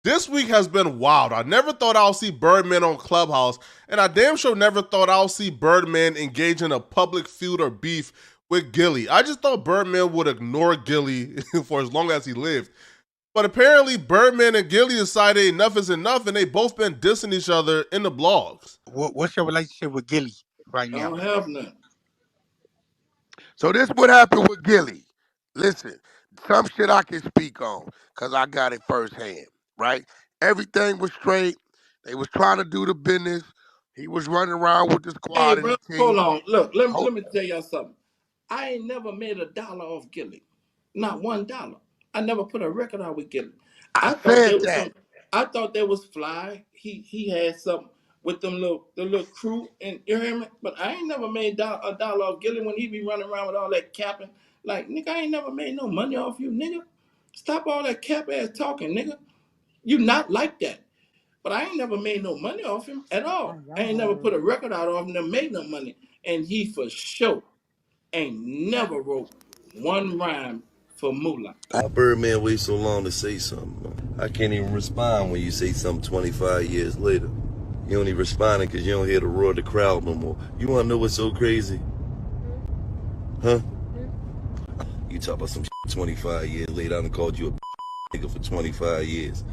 This week has been wild. I never thought I'll see Birdman on Clubhouse, and I damn sure never thought I'll see Birdman engage in a public feud or beef with Gillie. I just thought Birdman would ignore Gillie for as long as he lived. But apparently Birdman and Gillie decided enough is enough, and they both been dissing each other in the blogs. What's your relationship with Gillie right now? I don't have none. So this what happened with Gillie. Listen, some shit I can speak on because I got it firsthand, right? Everything was straight. They was trying to do the business. He was running around with the squad. Hey, bro, hold on. Look, let me tell y'all something. I ain't never made $1 off Gillie. Not $1. I never put a record out with Gillie. I thought that was fly. He had something with the little crew, and you hear me? But I ain't never made $1 off Gillie when he be running around with all that capping. Like, nigga, I ain't never made no money off you, nigga. Stop all that cap ass talking, nigga. You not like that. But I ain't never made no money off him at all. I ain't never put a record out off him that made no money. And he for sure ain't never wrote one rhyme for Moolah. Birdman waits so long to say something. I can't even respond when you say something 25 years later. You only responding because you don't hear the roar of the crowd no more. You want to know what's so crazy? Huh? You talk about some shit 25 years later. I done called you a nigga for 25 years.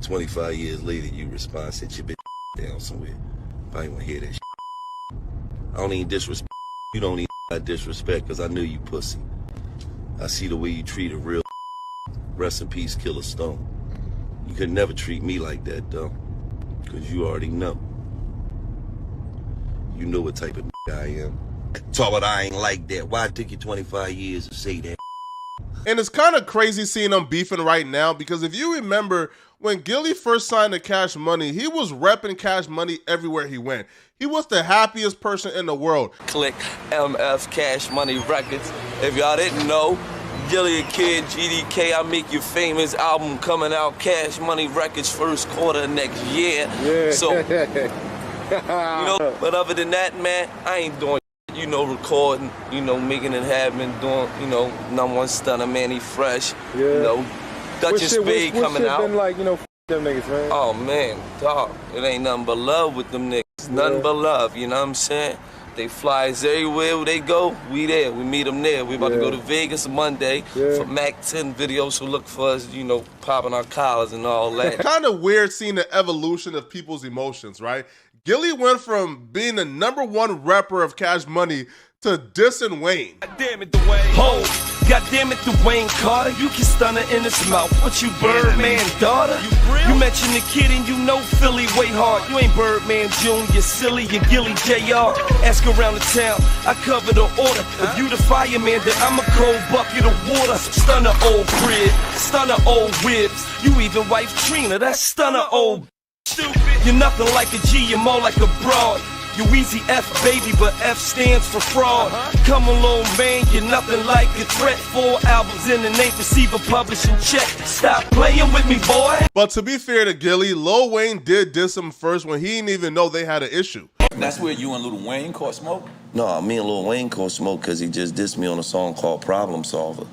25 years later, you respond, sit your bitch down somewhere. I ain't want to hear that shit. I don't even disrespect. You don't even disrespect because I knew you pussy. I see the way you treat a real. Rest in peace, Killer Stone. You could never treat me like that, though. Because you already know. You know what type of I am. Talk about I ain't like that. Why it took you 25 years to say that? And it's kind of crazy seeing them beefing right now because if you remember, when Gillie first signed to Cash Money, he was repping Cash Money everywhere he went. He was the happiest person in the world. Click MF Cash Money Records. If y'all didn't know, Gillie Kid, GDK, I Make You Famous album coming out, Cash Money Records first quarter next year. Yeah. So, you know, but other than that, man, I ain't doing you know, recording, you know, making it happen, doing, you know, #1 stunner, Manny Fresh, you know, Dutch and Spade coming out. Been like, you know, them niggas, man. Oh man, dog, it ain't nothing but love with them niggas. Nothing but love, you know what I'm saying? They fly us everywhere where they go, we there, we meet them there. We about to go to Vegas Monday for Mac 10 videos, so look for us, you know, popping our collars and all that. Kind of weird seeing the evolution of people's emotions, right? Gillie went from being the #1 rapper of Cash Money to dissing Wayne. God damn it, Dwayne. Oh, God damn it, Dwayne Carter. You can stun her in his mouth. What you, Birdman daughter? You mentioned the kid and you know Philly way hard. You ain't Birdman Jr., you silly, you Gillie Jr. Ask around the town, I cover the order. If you the fireman, then I'm a cold bucket of water. Stunner old crib, stunner old whips. You even wife Trina, that's stunner old. Stupid. You're nothing like a G, you're more like a broad. You easy F, baby, but F stands for fraud. Come on, little man, you're nothing like a threat. 4 albums in the name, receive a publishing check. Stop playing with me, boy. But to be fair to Gillie, Lil Wayne did diss him first when he didn't even know they had an issue. That's where you and Lil Wayne caught smoke? No, me and Lil Wayne caught smoke because he just dissed me on a song called Problem Solver.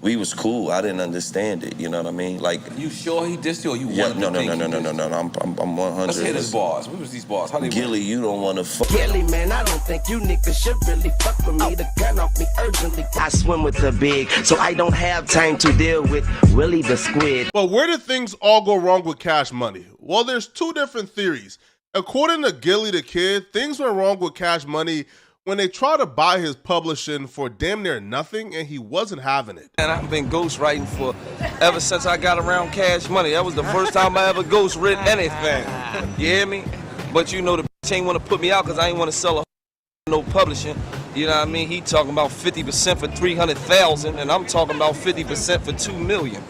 We was cool. I didn't understand it. You know what I mean? Like, you sure he dissed you, or you? Yeah, no. I'm 100. Let's hear his bars. What was these bars? How they Gillie, you don't want to fuck. Gillie, man, I don't think you niggas should really fuck with me. The gun off me urgently. I swim with the big, so I don't have time to deal with Willie the Squid. But where did things all go wrong with Cash Money? Well, there's 2 different theories. According to Gillie the Kid, things went wrong with Cash Money when they tried to buy his publishing for damn near nothing, and he wasn't having it. And I've been ghostwriting for ever since I got around Cash Money. That was the first time I ever ghostwrit anything. You hear me? But you know the bitch ain't want to put me out because I ain't want to sell no publishing. You know what I mean? He talking about 50% for 300,000, and I'm talking about 50% for 2 million.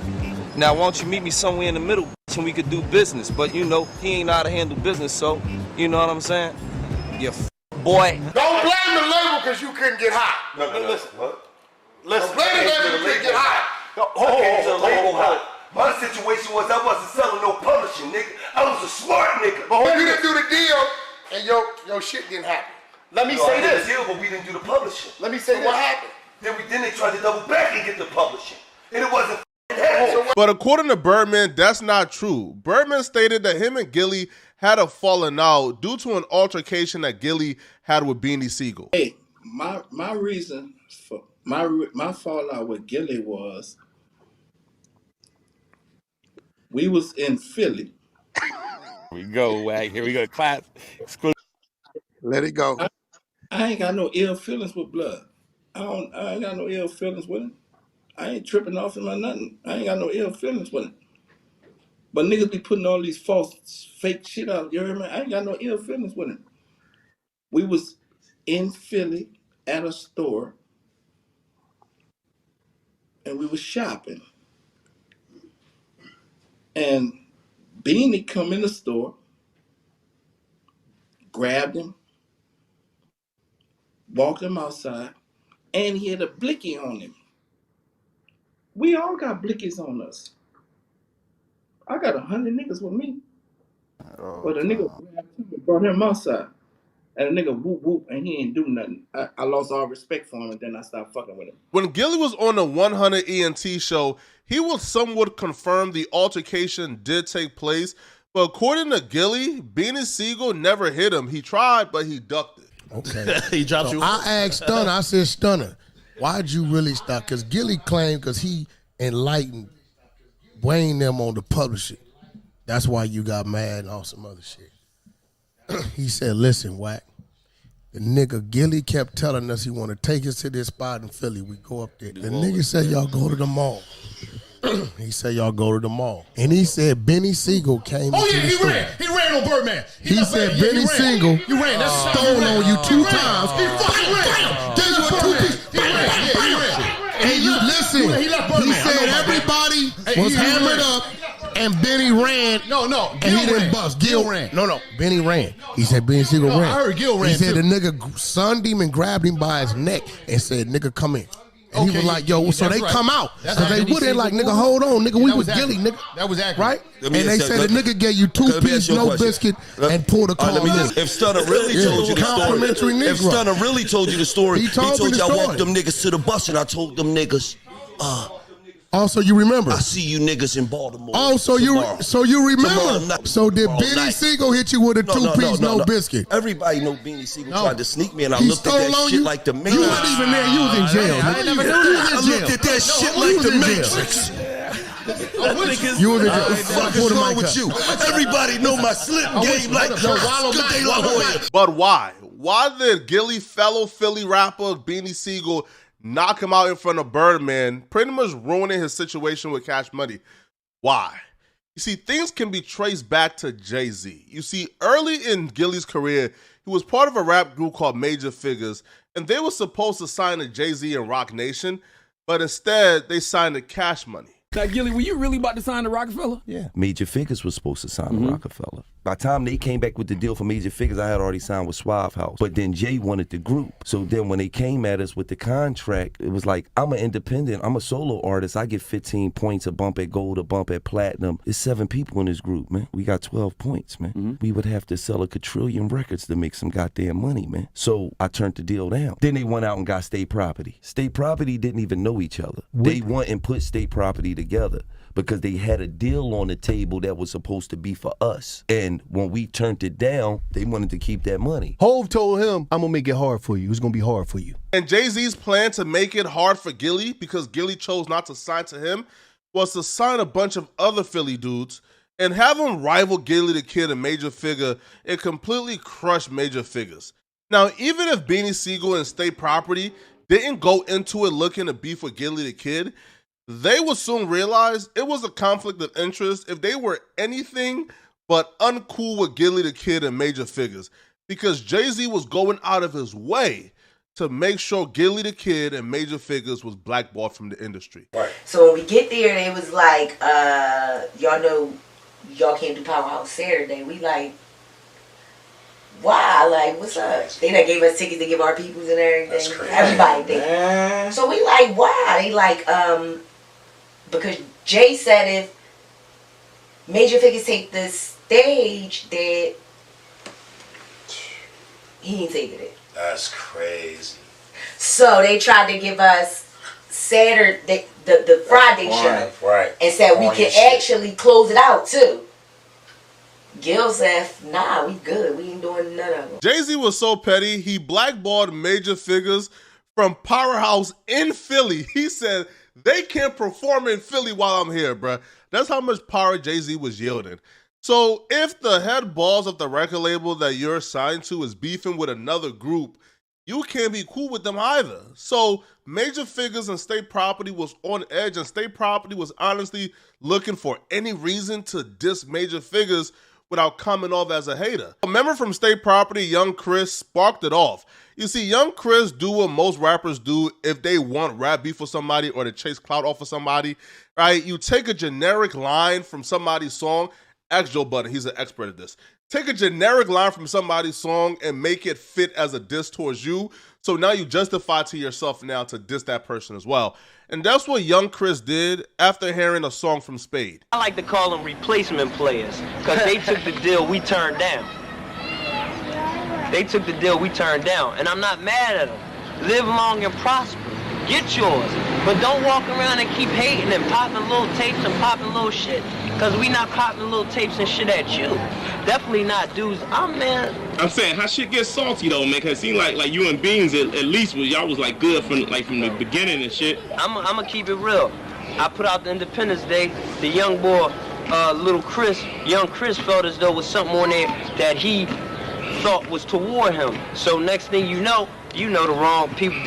Now, why don't you meet me somewhere in the middle, and we could do business? But you know, he ain't know how to handle business, so you know what I'm saying? You boy. Don't blame the label because you couldn't get hot. No. Listen. What? Listen. Don't blame the label because you couldn't get hot. Hold. My situation was I wasn't selling no publishing, nigga. I was a smart nigga. But you didn't do the deal, and your shit didn't happen. Let me say this. Deal, but we didn't do the publishing. Let me say what happened. Then they tried to double back and get the publishing, and it wasn't But according to Birdman, that's not true. Birdman stated that him and Gillie had a falling out due to an altercation that Gillie had with Beanie Sigel. Hey, my reason for my fallout with Gillie was we was in Philly. Here we go, Wag. Here we go. Class exclusive. Let it go. I ain't got no ill feelings with Blood. I ain't got no ill feelings with him. I ain't tripping off him or nothing. I ain't got no ill feelings with him. But niggas be putting all these false, fake shit out. You hear me? I ain't got no ill feelings with him. We was in Philly at a store, and we was shopping. And Beanie come in the store, grabbed him, walked him outside, and he had a blicky on him. We all got blickies on us. I got 100 niggas with me. But a nigga grabbed him and brought him outside. And a nigga whoop whoop and he ain't do nothing. I lost all respect for him and then I stopped fucking with him. When Gillie was on the 100 ENT show, he would somewhat confirm the altercation did take place. But according to Gillie, Beanie Sigel never hit him. He tried, but he ducked it. Okay. He dropped you. I asked Stunner, I said, Stunner, why'd you really stop? Because Gillie claimed because he enlightened Wayne them on the publishing. That's why you got mad and all some other shit. He said, listen, Wack, the nigga Gillie kept telling us he want to take us to this spot in Philly. We go up there. The nigga said, y'all go to the mall. He said, y'all go to the mall. And he said, Beanie Sigel came into the store. He ran on Birdman. He said, Beanie Sigel stole on you 2 times. He fucking ran. Gave you a 2-piece. He ran. And you listen, he said everybody was hammered up and Benny ran. No, and he didn't bust. Gil ran. No, Benny ran. He said Beanie Sigel ran. I heard Gil ran. He said too. the nigga sunned him and grabbed him by his neck and said, nigga, come in. And he was like, yo, so they come out. Because they would have like, nigga, hold on, nigga, we was Gillie, nigga. That was accurate. Right? And they said the nigga gave you 2-piece, no biscuit, and pulled a car. If Stunner really told you the story, if Stunner really told you the story, he told me the you I story. walked them niggas to the bus and I told them niggas, also, you remember? I see you niggas in Baltimore. Oh, so you remember? So did Beanie Sigel hit you with a 2-piece, no biscuit? Everybody know Beanie Sigel tried to sneak me, and I looked at that shit like the Matrix. You weren't even there. You was in jail. I never knew that. I looked at that shit like the Matrix. You was in jail. What the fuck is wrong with you? Everybody know my slip game like Good Day La Hoya. But why? Why did Gillie fellow Philly rapper Beanie Sigel knock him out in front of Birdman, pretty much ruining his situation with Cash Money? Why? You see, things can be traced back to Jay-Z. You see, early in Gillie's career, he was part of a rap group called Major Figures, and they were supposed to sign to Jay-Z and Roc Nation, but instead, they signed to Cash Money. Now, Gillie, were you really about to sign to Rockefeller? Yeah. Major Figures was supposed to sign to Rockefeller. By the time they came back with the deal for Major Figures, I had already signed with Suave House. But then Jay wanted the group. So then when they came at us with the contract, it was like, I'm an independent, I'm a solo artist. I get 15 points, a bump at gold, a bump at platinum. There's 7 people in this group, man. We got 12 points, man. We would have to sell a quadrillion records to make some goddamn money, man. So I turned the deal down. Then they went out and got State Property. State Property didn't even know each other. They went and put State Property together because they had a deal on the table that was supposed to be for us. And when we turned it down, they wanted to keep that money. Hov told him, I'm gonna make it hard for you. It's gonna be hard for you. And Jay-Z's plan to make it hard for Gillie, because Gillie chose not to sign to him, was to sign a bunch of other Philly dudes and have him rival Gillie the Kid and Major Figure and completely crush Major Figures. Now, even if Beanie Sigel and State Property didn't go into it looking to beef with Gillie the Kid, they would soon realize it was a conflict of interest if they were anything but uncool with Gillie the Kid and Major Figures, because Jay-Z was going out of his way to make sure Gillie the Kid and Major Figures was blackballed from the industry. Right. So when we get there, they was like, y'all know y'all can't do Powerhouse Saturday. We like, why? Like, what's up? They done gave us tickets to give our peoples and everything. That's crazy. Everybody did. So we like, why? They like, because Jay said if Major Figures take the stage, that he ain't taking it. That's crazy. So they tried to give us Saturday, the Friday show, right, and said we can actually close it out too. Gil said, nah, we good. We ain't doing none of them. Jay-Z was so petty, he blackballed major figures from Powerhouse in Philly. He said, they can't perform in Philly while I'm here, bruh. That's how much power Jay-Z was yielding. So if the head boss of the record label that you're signed to is beefing with another group, you can't be cool with them either. So Major Figures and State Property was on edge, and State Property was honestly looking for any reason to diss Major Figures without coming off as a hater. A member from State Property, Young Chris, sparked it off. You see, Young Chris do what most rappers do if they want rap beef for somebody or to chase clout off of somebody, right? You take a generic line from somebody's song. Ask Joe Budden, he's an expert at this. Take a generic line from somebody's song and make it fit as a diss towards you. So now you justify to yourself now to diss that person as well. And that's what Young Chris did after hearing a song from Spade. I like to call them replacement players because they took the deal we turned down. They took the deal we turned down, and I'm not mad at them. Live long and prosper. Get yours. But don't walk around and keep hating and popping little tapes and popping little shit, because we not popping little tapes and shit at you. Definitely not dudes. I'm saying, how shit gets salty though, man, because it seemed like you and Beans at least y'all was like good from the beginning and shit. I'm gonna keep it real. I put out the Independence Day, the young boy, little Chris, young Chris felt as though was something on there that he thought was toward him. So next thing you know the wrong people,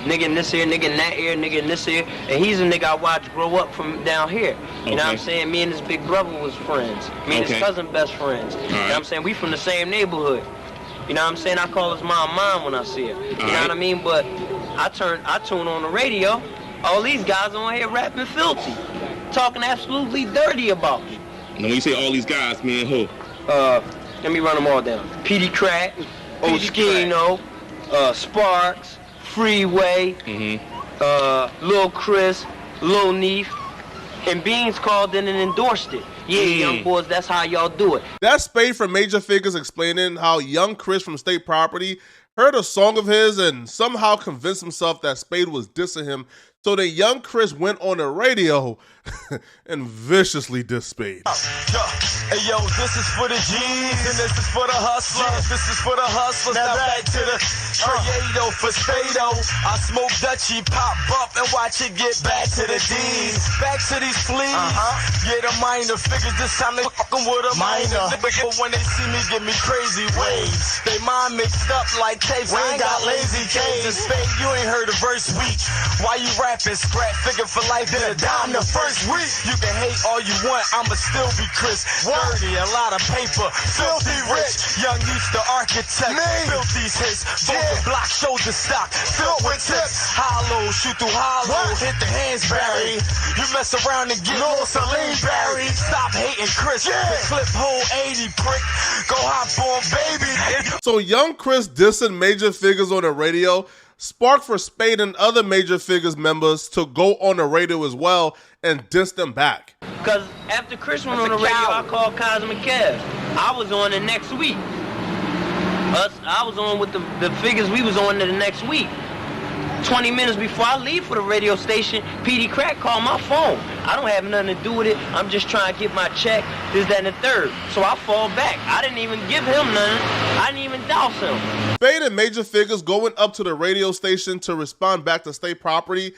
nigga in this ear, nigga in that ear, nigga in this ear, and he's a nigga I watched grow up from down here. You know what I'm saying? Me and his big brother was friends. Me and his cousin best friends. You know what I'm saying? We from the same neighborhood. You know what I'm saying? I call his mom when I see her. You know what I mean? But I tune on the radio, all these guys on here rapping filthy, talking absolutely dirty about me. And when you say all these guys, man, who? Let me run them all down. Petey Crack, Oskino, Sparks, Freeway, Lil Chris, Lil Neef, and Beans called in and endorsed it. Yeah, young boys, that's how y'all do it. That's Spade from Major Figures explaining how Young Chris from State Property heard a song of his and somehow convinced himself that Spade was dissing him. So then Young Chris went on the radio and viciously dissed Spade. Hey yo, this is for the G's and this is for the hustlers. This is for the hustlers. Now back to the Triedo for Spado. I smoke Dutchie, pop up and watch it get back to the D's. Back to these fleas. Yeah, the minor figures. This time they fucking with a minor. But when they see me, give me crazy waves. They mind mixed up like tapes. I ain't got lazy caves. Spade, you ain't heard a verse weak. Why you rapping? Scrap figure for life, then a dime the first week. You can hate all you want, I'ma still be Chris. Dirty, a lot of paper, filthy rich. Young used to architect, built these hits. Vocal block, shoulder stock, filled with tips. Hollow, shoot through hollow, hit the hands Barry. You mess around and get no Celine Barry. Stop hating Chris, clip hole 80 prick. Go hop on baby. So Young Chris dissing Major Figures on the radio sparked for Spade and other Major Figures members to go on the radio as well and diss them back. Because after Chris went on the radio, I called Cosmic Kev. I was on the next week. I was on with the figures we was on the next week. 20 minutes before I leave for the radio station, Petey Crack called my phone. I don't have nothing to do with it. I'm just trying to get my check, this, that, and the third. So I fall back. I didn't even give him nothing. I didn't even douse him. Spade and Major Figures going up to the radio station to respond back to State Property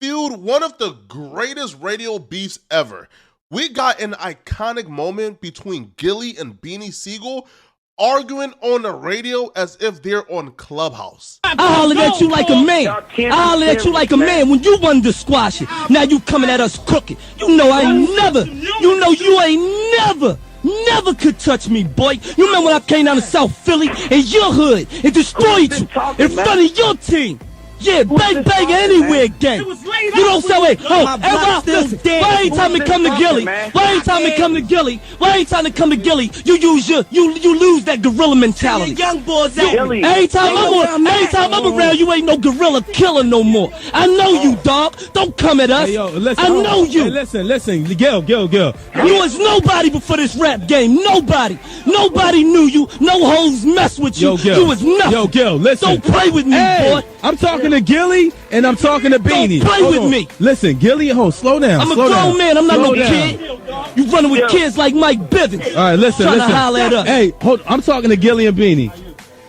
fueled one of the greatest radio beefs ever. We got an iconic moment between Gillie and Beanie Sigel arguing on the radio as if they're on Clubhouse. I hollered at you like a man. I hollered at you like a man when you wanted to squash it. Now you coming at us crooked. You know I ain't never. You know you ain't never could touch me, boy. You remember when I came down to South Philly in your hood and destroyed you in front of your team? Yeah, bang anywhere, gang. You don't say, wait, listen, why ain't time to come to Gillie? Why ain't time to come to Gillie? Why ain't time to come to Gillie? You lose that gorilla mentality. Young boys out. Anytime I'm around, you ain't no gorilla killer no more. I know you, dog. Don't come at us. Hey, yo, listen, I know you. Hey, listen, Gil. You was nobody before this rap game. Nobody knew you. No hoes mess with you. You was nothing. Yo, Gil, listen. Don't play with me, boy. I'm talking to Gillie and I'm talking to Beanie. Don't play with me. Listen, Gillie, slow down. I'm a slow grown down. man. I'm not Slow no down. kid. You running with kids like Mike Bivens. All right, listen. Trying to holler at us. Hey, I'm talking to Gillie and Beanie.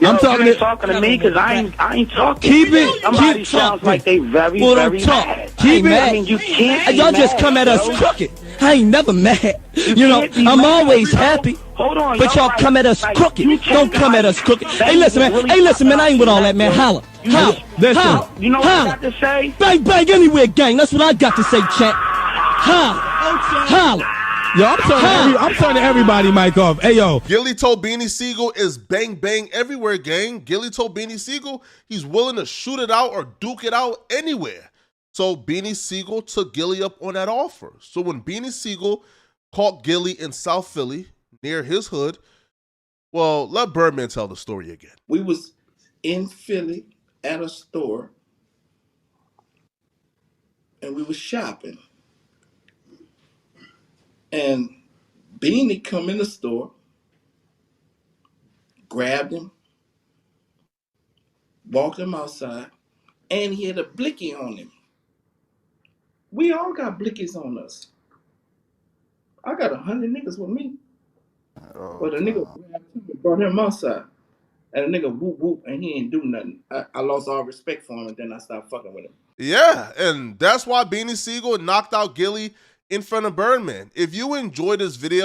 I'm talking to me because I ain't talking. Keep it. Somebody sounds like they very mad. Keep it. I mean, you can't. Y'all just come at us crooked. I ain't never mad. You know, I'm always happy. Hold on, but y'all come at us crooked. Don't come at us crooked. Hey, listen, man. Hey, listen, man. I ain't with all that, man. Holla. Holla. Holla. You know what I got to say? Bang, bang, anywhere, gang. That's what I got to say, champ. Holla. Holla. Yo, I'm turning everybody mic off. Hey, yo. Gillie told Beanie Sigel is bang bang everywhere, gang. Gillie told Beanie Sigel he's willing to shoot it out or duke it out anywhere. So Beanie Sigel took Gillie up on that offer. So when Beanie Sigel caught Gillie in South Philly near his hood, well, let Birdman tell the story again. We was in Philly at a store and we was shopping. And Beanie come in the store, grabbed him, walked him outside, and he had a blicky on him. We all got blickies on us. I got 100 niggas with me. But the nigga grabbed him and brought him outside. And the nigga whoop whoop and he ain't do nothing. I lost all respect for him and then I stopped fucking with him. Yeah, and that's why Beanie Sigel knocked out Gillie in front of Birdman. If you enjoyed this video,